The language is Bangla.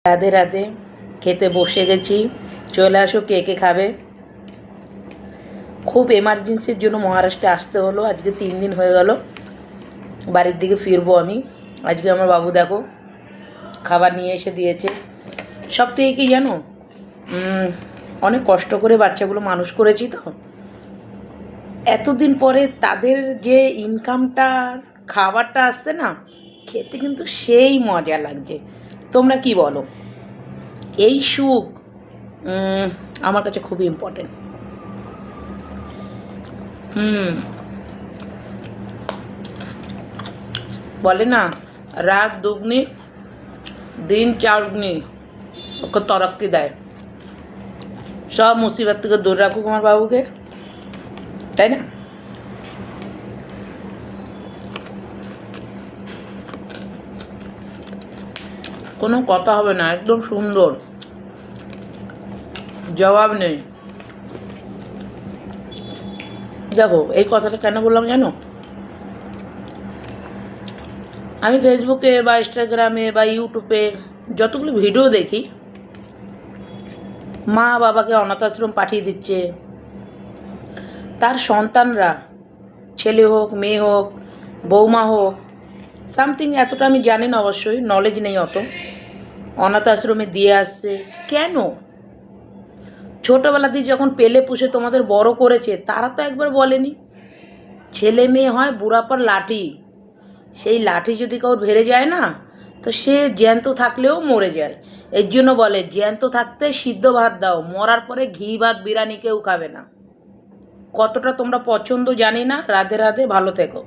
রাধে রাধে, খেতে বসে গেছি। চলে আসো, কে কে খাবে। খুব এমার্জেন্সির জন্য মহারাষ্ট্রে আসতে হলো। আজকে 3 দিন হয়ে গেল, বাড়ির দিকে ফিরবো আমি। আজকে আমার বাবু দেখো খাবার নিয়ে এসে দিয়েছে। সব থেকে কি জানো, অনেক কষ্ট করে বাচ্চাগুলো মানুষ করেছি, তো এতদিন পরে তাদের যে ইনকামটা, খাবারটা আসছে না, খেতে কিন্তু সেই মজা লাগছে। তোমরা কি বলো? এই সুখ আমার কাছে খুবই ইম্পর্টেন্ট। বলে না, রাত দুগ্নি দিন চারগুনি, ওকে তরক্কি দেয়। সব মুসিবত থেকে দূর রাখুক আমার বাবুকে, তাই না? কোনো কথা হবে না, একদম সুন্দর, জবাব নেই। দেখো, এই কথাটা কেন বললাম জানো? আমি ফেসবুকে বা ইনস্টাগ্রামে বা ইউটিউবে যতগুলো ভিডিও দেখি, মা বাবাকে অনাথ আশ্রম পাঠিয়ে দিচ্ছে, তার সন্তানরা, ছেলে হোক মেয়ে হোক বৌমা হোক, সামথিং, এতটা আমি জানি না, অবশ্যই নলেজ নেই অত, অনাথ আশ্রমে দিয়ে আসছে কেন? ছোটোবেলাতেই যখন পেলে পুষে তোমাদের বড় করেছে, তারা তো একবার বলেনি ছেলে মেয়ে হয় বুড়াপার লাঠি। সেই লাঠি যদি কাউর ভেড়ে যায় না, তো সে জ্যান্ত থাকলেও মরে যায়। এর জন্য বলে জ্যান্ত থাকতে সিদ্ধ ভাত দাও, মরার পরে ঘি ভাত বিরিয়ানি কেউ খাবে না। কতটা তোমরা পছন্দ জানি না। রাধে রাধে, ভালো থেকো।